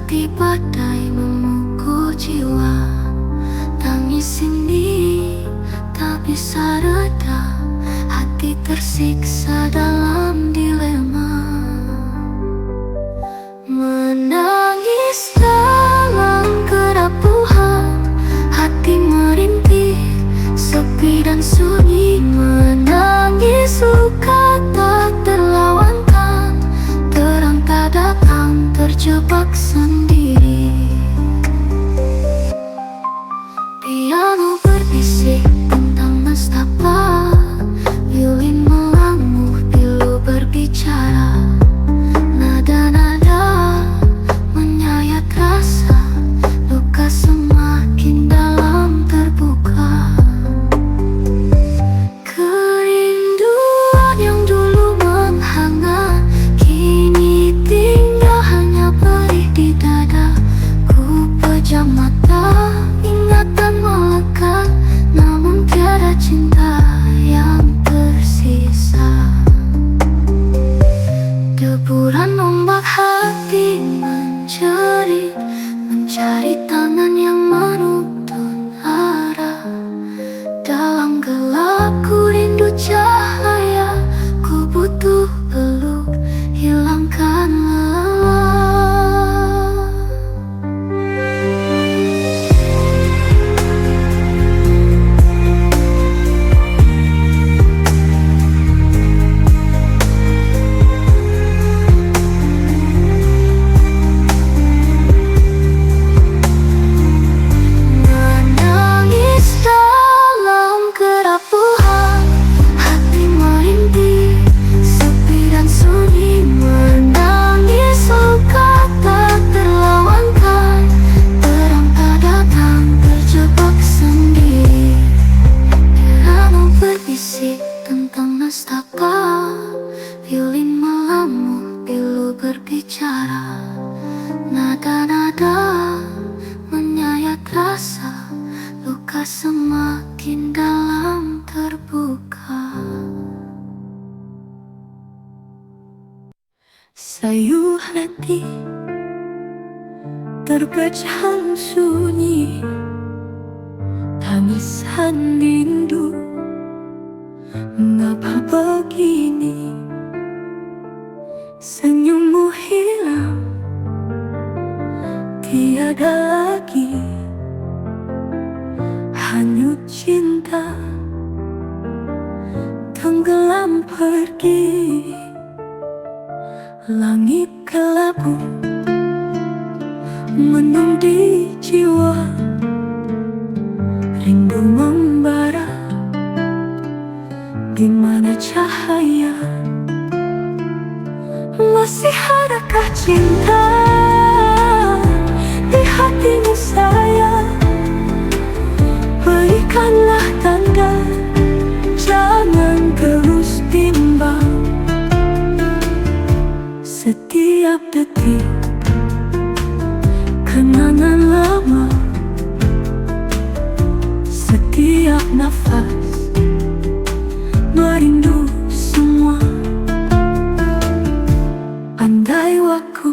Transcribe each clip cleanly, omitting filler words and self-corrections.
Seperti badai memukul jiwa, tangis ini tak bisa reda, hati tersiksa dalam dilema. Menangis dalam kerapuhan, hati merintih, sepi dan sunyi. Menangis luka tak terlawankan, terang tak datang, terjebak sendiri. Piano berbisik tentang nestapa, violin melamuh, pilu berbicara. Nada-nada menyayat rasa, luka semakin dalam terbuka. Kerinduan yang dulu menghangat, kini tinggal hanya perih di dada. Ku pejam mata, ingatan melekat, namun tiada cinta yang tersisa. Deburan ombak hati menjerit, mencari tangan yang menuntun arah. Dalam gelapku rindu cahaya, ku butuh peluk, hilangkan lelah. Menangis dalam kerapuhan, hati merintih, sepi dan sunyi. Menangis luka tak terlawankan, terang tak datang, terjebak sendiri. Piano berbisik tentang nestapa, violin melamuh, pilu berbicara. Nada-nada menyayat rasa, luka semakin dalam terbuka. Sayu hati terpecah sunyi, tangisan rindu, mengapa begini? Senyummu hilang, tiada lagi. Hanyut cinta, tenggelam pergi. Langit kelabu mendung di jiwa, rindu membara, gimana cahaya? Masih adakah cinta di hatimu sayang? Berikanlah tanda, jangan terus bimbang. Setiap detik kenangan lama, setiap nafas merindu semua. Andai waktu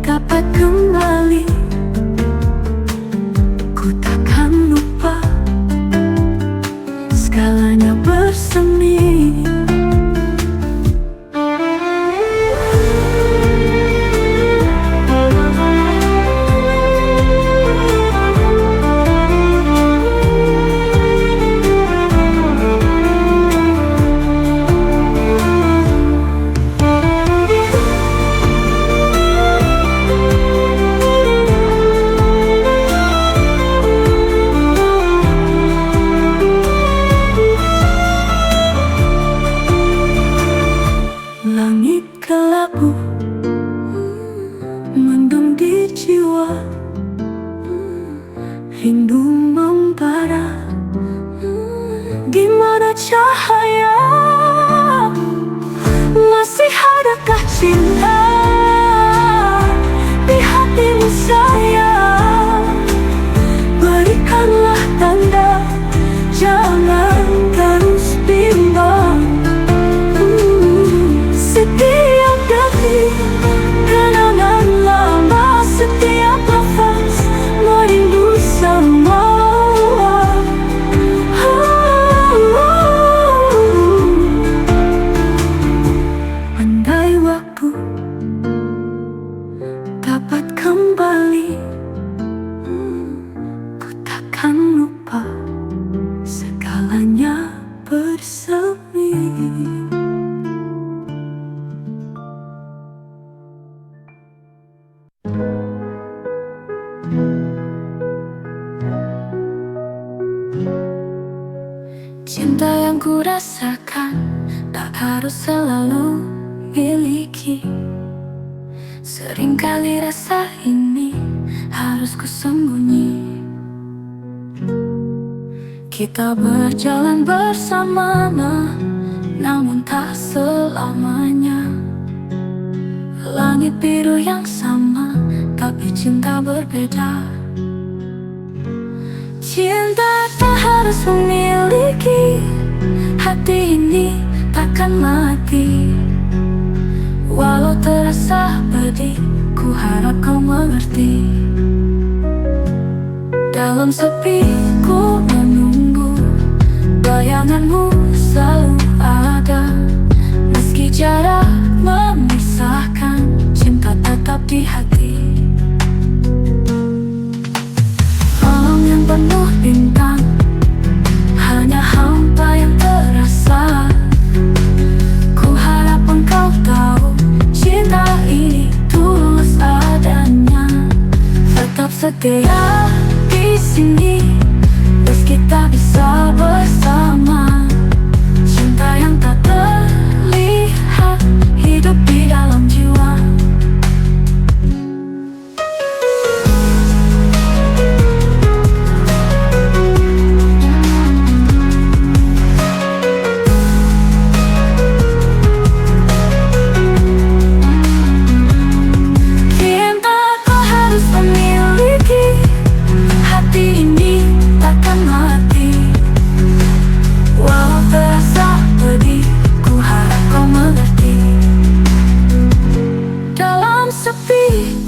dapat kembali, ku takkan lupa segalanya bersemi. Langit kelabu mendung di jiwa, rindu membara, gimana cahaya? Masih adakah cinta di hatimu sayang? Berikanlah tanda, jangan terus bimbang. Setiap detik kenangan mampu dapat kembali, ku takkan lupa segalanya bersemi. Cinta yang ku rasakan tak harus selalu miliki. Seringkali rasa ini harus ku sembunyi. Kita berjalan bersama, namun tak selamanya. Langit biru yang sama, tapi cinta berbeda. Cinta tak harus memiliki, hati ini takkan mati. Walau terasa pedih, ku harap kau mengerti. Dalam sepi ku menunggu, bayanganmu selalu ada. Meski jarak memisahkan, cinta tetap di hati. Malam yang penuh bintang, hanya hampa yang terasa. Ku harap engkau tahu, cinta ini tulus adanya. Tetap setia di sini, meski tak bisa bersama. Cinta yang tak terlihat, hidup di dalam jiwa.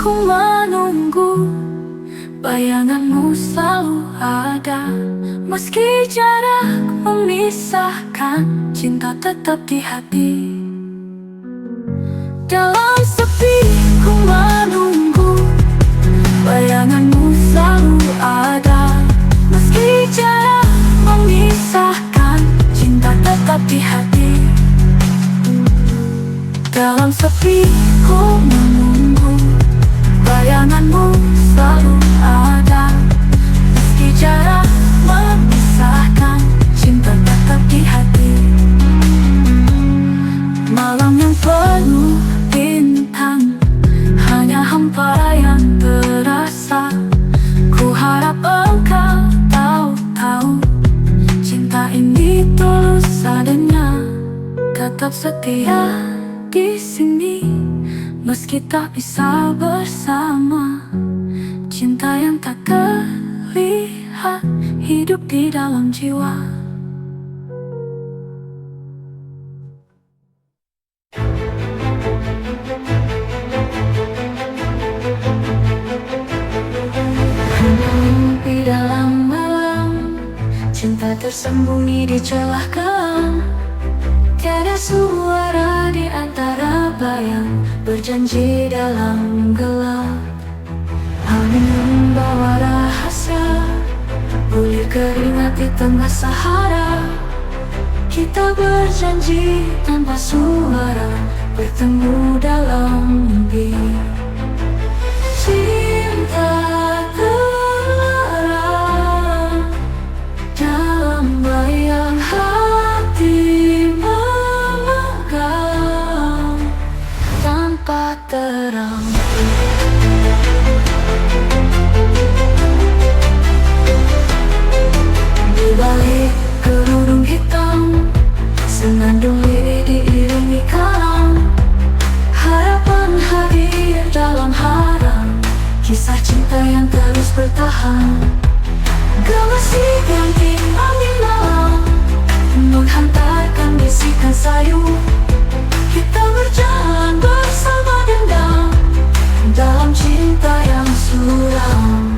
Ku menunggu, bayanganmu selalu ada. Meski jarak memisahkan, cinta tetap di hati. Dalam sepi ku menunggu, bayanganmu selalu ada. Meski jarak memisahkan, cinta tetap di hati. Dalam sepi ku menunggu, bayanganmu selalu ada. Meski jarak memisahkan, cinta tetap di hati. Malam yang penuh bintang, hanya hampara yang terasa. Ku harap engkau tahu, cinta ini tulus adanya. Tetap setia di sini, meski tak bisa bersama. Cinta yang tak terlihat, hidup di dalam jiwa. Di dalam malam, cinta tersembunyi di celah kelam. Tiada suara di antara bayang, berjanji dalam gelap. Angin membawa rahasia, bulir keringat di tengah sahara. Kita berjanji tanpa suara, bertemu dalam mimpi. Cinta terlarang dalam bayang hati memegang tanpa terang. Di balik kerudung hitam, senandung lirih diiringi kalam. Harapan hadir dalam haram, kisah cinta yang terus bertahan. Gemasik yang angin malam, menghantarkan bisikan sayu. Kita berjalan bersama dendam, dalam cinta yang suram.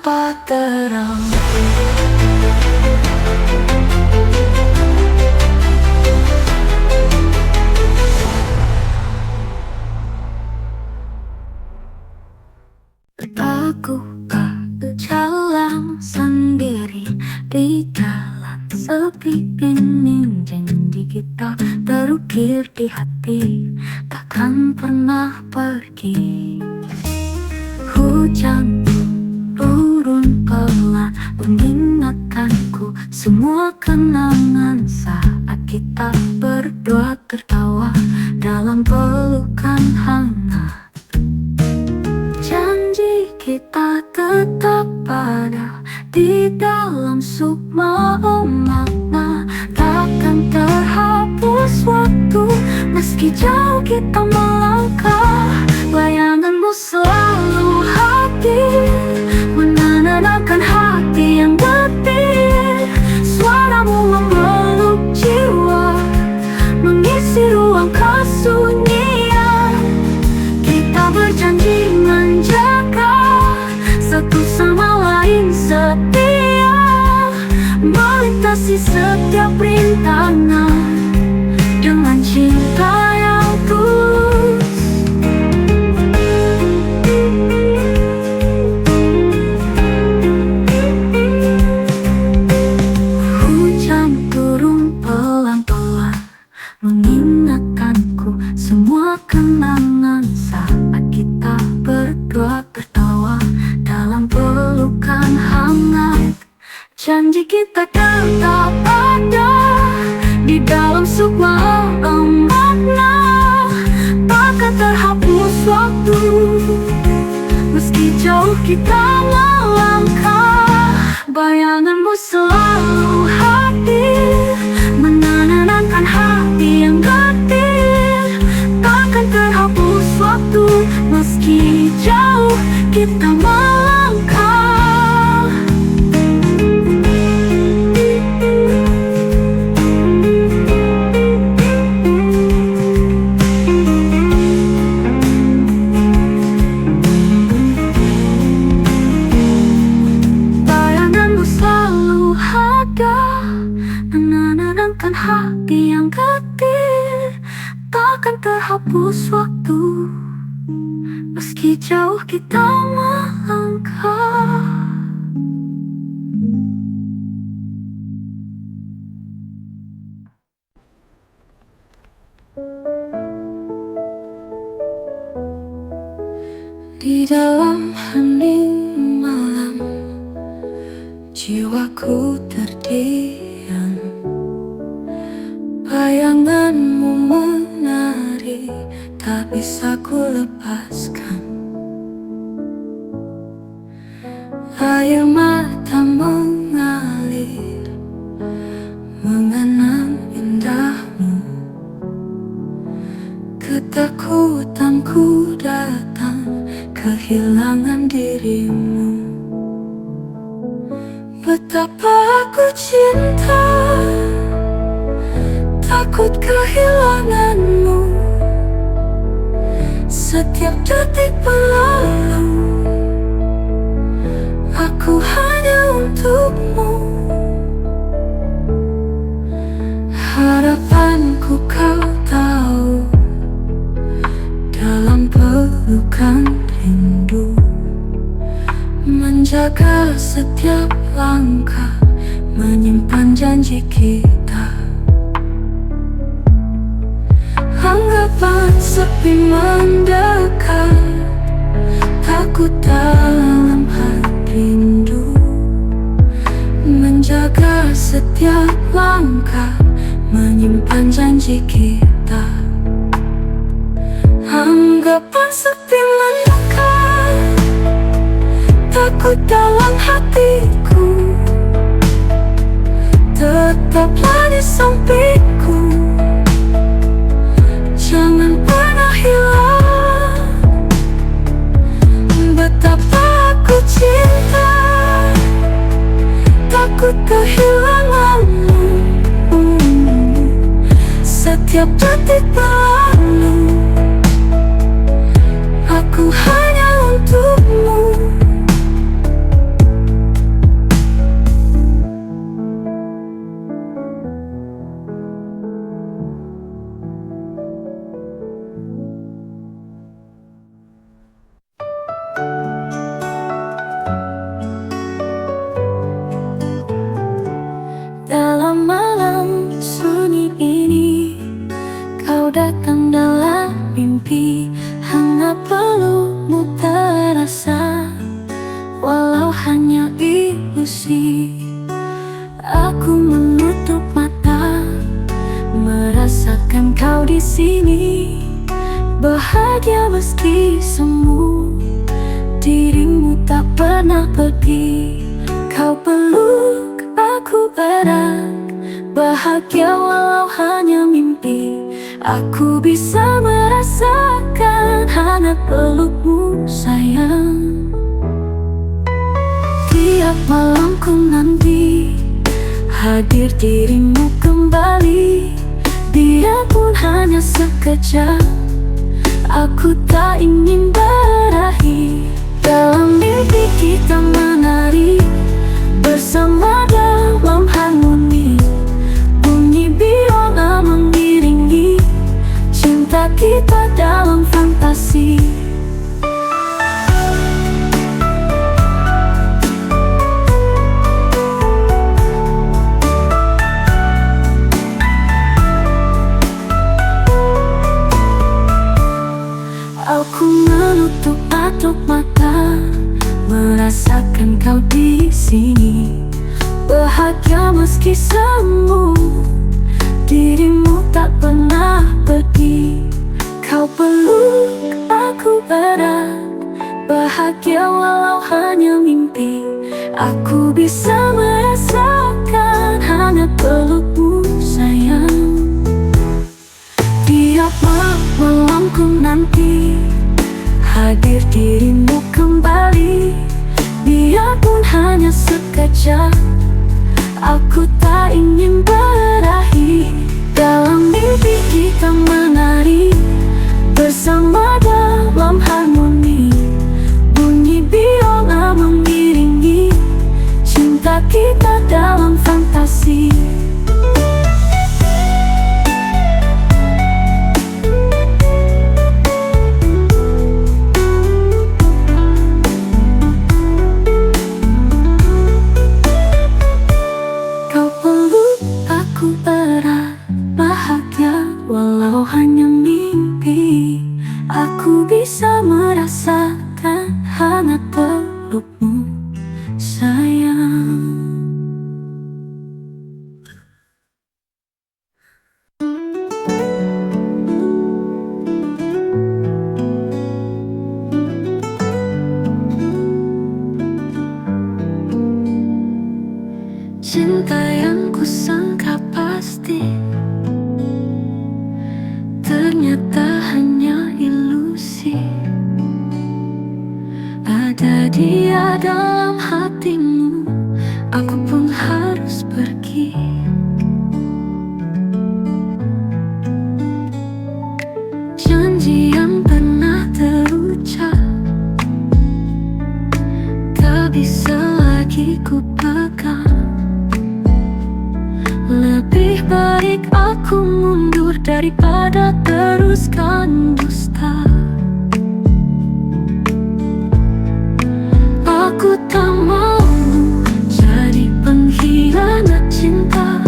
tanpa terang. Aku berjalan sendiri di jalan sepi ini. Janji kita terukir di hati, takkan pernah pergi. Hujan turun pelan mengingatkanku semua kenangan saat kita berdua tertawa dalam pelukan hangat. Janji kita tetap ada di dalam sukma makna, takkan terhapus waktu meski jauh kita melangkah. Bayanganmu selalu hadir, menenangkan hati yang getir. Suaramu memeluk jiwa, mengisi ruang kesunyian. Kita berjanji menjaga satu sama lain setia, melintasi setiap rintangan dengan cinta yang tulus. Hujan turun pelan-pelan mengingatkanku semua kenangan saat kita berdua tertawa dalam pelukan hangat. Janji kita tetap ada di dalam sukma makna, takkan terhapus waktu meski jauh kita melangkah. Bayanganmu selalu hadir, menenangkan hati yang getir. Takkan terhapus waktu meski jauh kita melangkah. Bayanganmu selalu ada, menenangkan hati yang getir. Takkan terhapus waktu meski jauh kita melangkah. Di dalam hening malam, jiwaku terdiam. Bayanganmu menari, tak bisa ku lepaskan. Air mata mengalir, mengenang indahmu. Ketakutanku datang, kehilangan dirimu. Betapa aku cinta, takut kehilanganmu. Setiap detik berlalu, aku hanya untukmu. Harapanku kau tahu, dalam pelukan rindu, menjaga setiap langkah, menyimpan janji kita. Anggapan sepi mendekat, takut dalam hati rindu, menjaga setiap langkah, menyimpan janji kita. Anggapan sepi mendekat, takut dalam hatiku, tetaplah di sampingku. Jangan pernah hilang, betapa aku cinta, takut kehilanganmu. Setiap detik berlalu, aku hanya untukmu. walau hanya ilusi. Aku menutup mata, merasakan kau di sini, bahagia meski semu. Dirimu tak pernah pergi, kau peluk aku erat, bahagia walau hanya mimpi. Aku bisa merasakan hangat pelukmu sayang. Tiap malam ku nanti hadir dirimu kembali, biarpun hanya sekejap. Aku tak ingin berakhir. Dalam mimpi kita menari bersama dalam harmoni, bunyi biola mengiringi cinta kita dalam fantasi. Aku menutup mata, merasakan kau di sini, bahagia meski semu. Dirimu tak pernah pergi, kau peluk aku erat, bahagia walau hanya mimpi. Aku bisa merasakan hangat pelukmu sayang. Tiap malam ku nanti hadir dirimu kembali, biarpun hanya sekejap. Aku tak ingin berakhir. Dalam mimpi kita menari bersama dalam harmoni, bunyi biola mengiringi cinta kita dalam fantasi. Walau hanya mimpi, aku bisa merasakan hangat pelukmu sayang. Cinta yang kusangka pasti, ternyata hanya ilusi. Ada dia dalam hatimu, aku pun harus pergi. Janji yang pernah terucap tak bisa lagi ku pegang. Lebih baik aku mundur daripada teruskan dusta. Aku tak mau jadi pengkhianat cinta.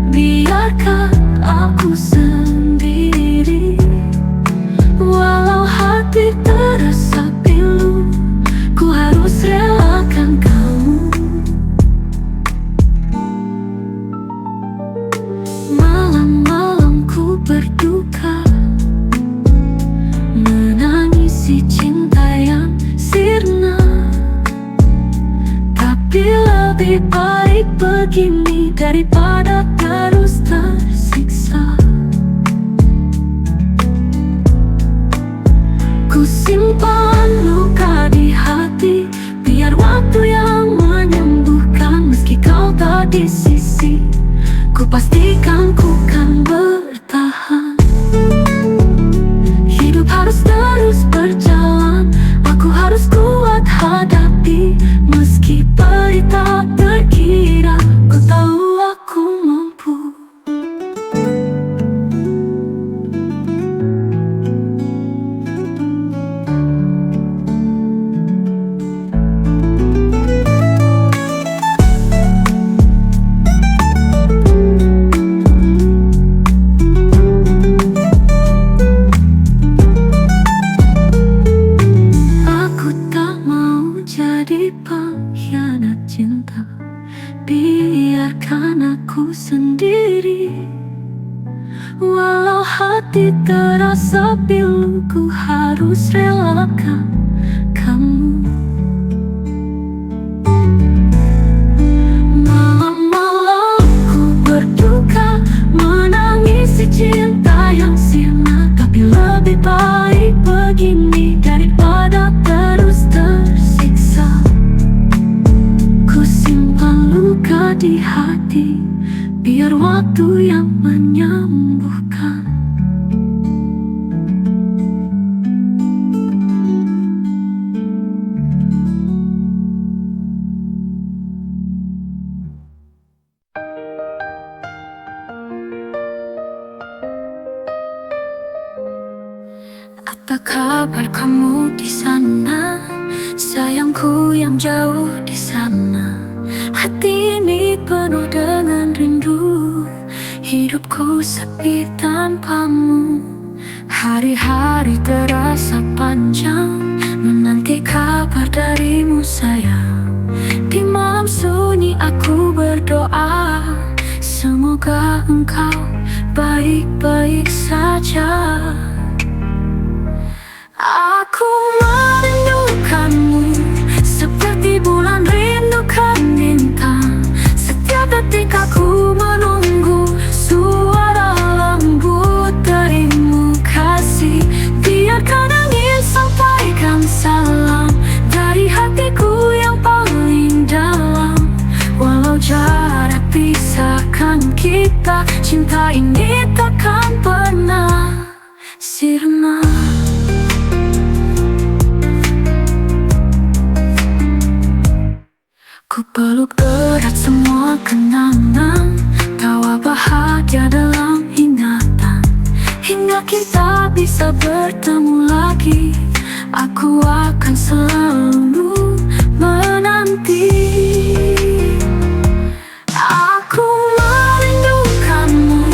Biarkan aku sendiri, walau hati terasa pilu, ku harus relakan kamu. Malam-malam ku berduka, menangisi cinta yang sirna. Tapi lebih baik begini daripada terus tersiksa. Ku simpan luka di hati, biar waktu yang menyembuhkan. Meski kau tak di sisi, ku pastikan ku kan bertahan. Hidup harus terus berjalan, aku harus kuat hadapi. Meski pahit tak terkira, ku tahu aku mampu. biarkan aku sendiri. Walau hati terasa pilu, ku harus relakan kamu. Malam-malam ku berduka, menangisi cinta yang sirna. Tapi lebih baik begini daripada terus tersiksa. Ku simpan luka di hati, biar waktu yang menyembuhkan. Apa kabar kamu di sana? Sayangku yang jauh di sana. Hati ini penuh dengan rindu, hidupku sepi tanpamu. Hari-hari terasa panjang, menanti kabar darimu sayang. Di malam sunyi aku berdoa, semoga engkau baik-baik saja. Aku merindukanmu seperti bulan rindukan bintang. Setiap detik aku menunggu suara lembut darimu kasih. Biarkan angin sampaikan salam dari hatiku yang paling dalam. Walau jarak pisahkan kita, cinta ini takkan pernah sirna. Ku peluk erat semua kenangan, tawa bahagia dalam ingatan. Hingga kita bisa bertemu lagi, aku akan selalu menanti. Aku merindukanmu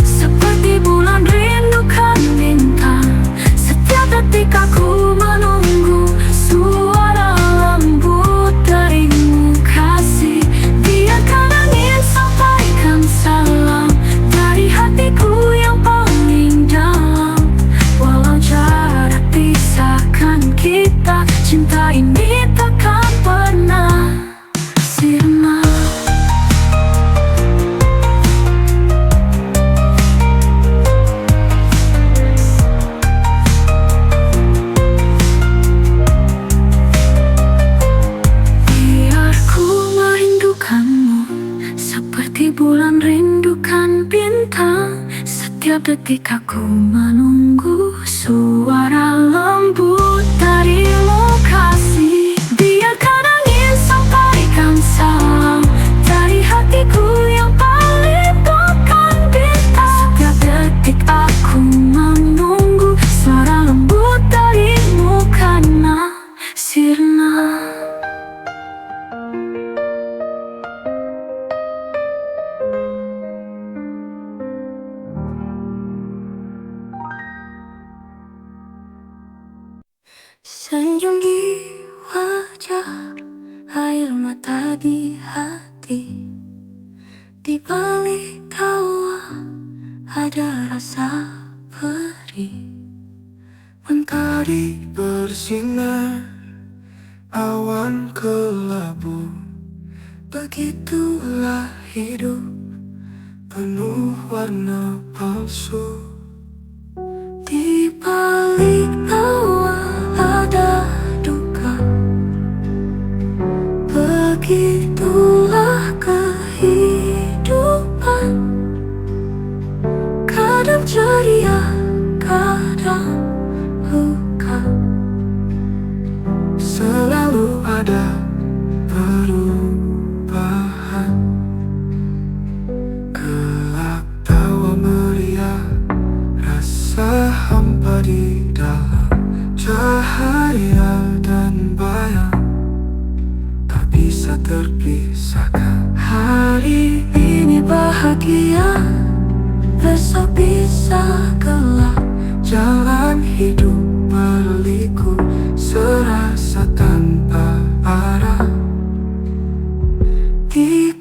seperti bulan rindukan bintang. Setiap detik aku menunggu suara lembut darimu kasih. Biarkan angin sampaikan salam dari hatiku yang paling dalam. Walau jarak pisahkan kita, cinta ini takkan pernah sirna. Biar ku merindukanmu seperti bulan rindukan bintang. Setiap detik aku menunggu suara lembut darimu kasih. Biarkan angin sampaikan salam dari hatiku yang paling bukan bintang. Setiap detik aku menunggu suara lembut darimu karena sirna. Senyum di wajah, air mata di hati. Di balik tawa ada rasa perih. Mentari bersinar, awan kelabu. Begitulah hidup, penuh warna palsu. Di balik tawa ada duka. Begitulah kehidupan, kadang ceria, kadang luka. Selalu ada perubahan, gelak tawa meriah, rasa hampa di dalam cahaya dan bayang, tak bisa terpisahkan. Hari ini bahagia, besok bisa gelap. Jalan hidup berliku, serasa tanpa arah. Di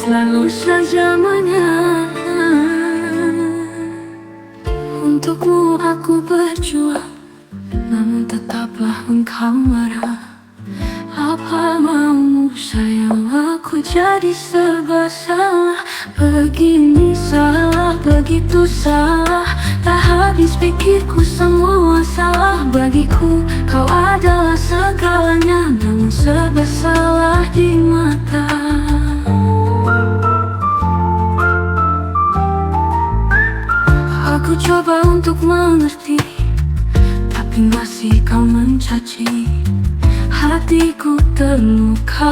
selalu sejamannya. Untukmu aku berjuang, namun tetaplah engkau marah. Apa maumu sayang, aku jadi serba salah. Begini salah, begitu salah, tak habis pikirku semua salah. Bagiku kau adalah segalanya, namun serba salah di mata. Aku coba untuk mengerti, tapi masih kau mencaci. Hatiku terluka,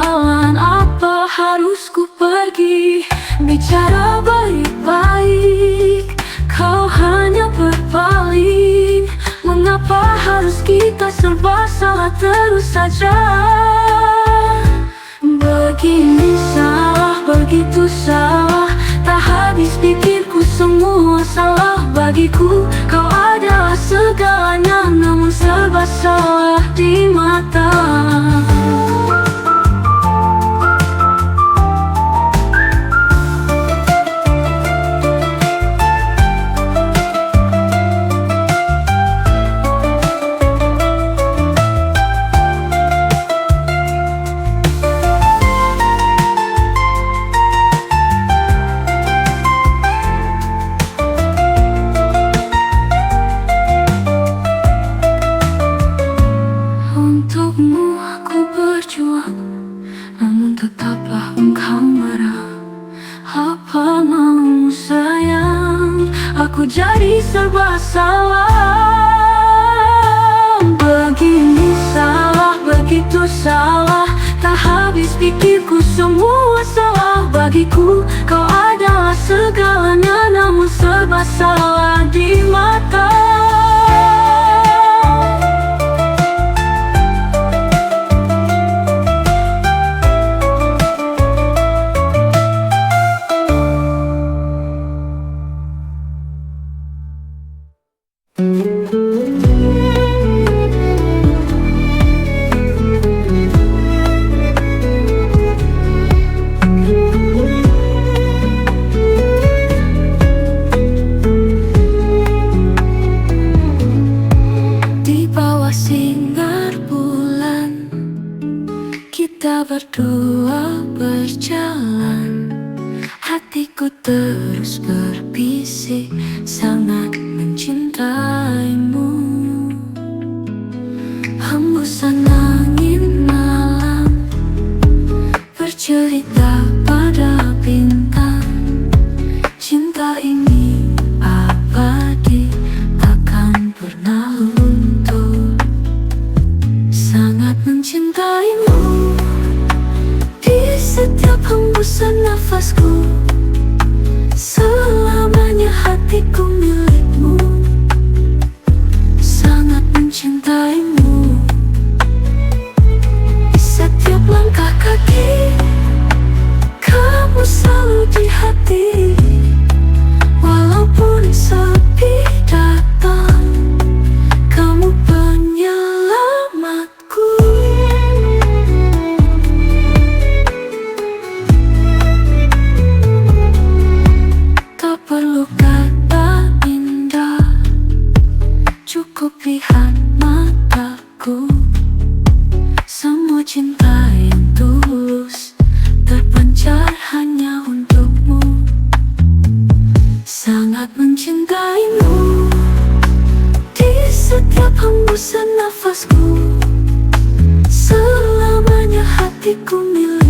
apa harus ku pergi? Bicara baik-baik, kau hanya berpaling. Mengapa harus kita serba salah terus saja? Begini salah, begitu salah, tak habis pikirku semua salah. Bagiku kau adalah segalanya, namun serba salah di mata. Untukmu aku berjuang, namun tetaplah engkau marah. Apa maumu sayang, aku jadi serba salah. Begini salah, begitu salah, tak habis pikirku semua salah. Bagiku kau adalah segalanya, namun serba salah di mata. Di bawah sinar bulan, kita berdua berjalan. Hatiku terus berbisik, sangat mencintaimu. Hembusan angin malam bercerita pada bintang. Cinta ini abadi, takkan pernah luntur. Sangat mencintaimu, di setiap hembusan nafasku. Selamanya hatiku milikmu. Sangat mencintaimu, di setiap langkah kaki. Kamu selalu di hati, walaupun sepi datang. Kamu penyelamatku. Tak perlu kata indah, cukup lihat mataku. Semua cinta yang tulus terpancar hanya untukmu. Sangat mencintaimu, di setiap hembusan nafasku. Selamanya hatiku milik.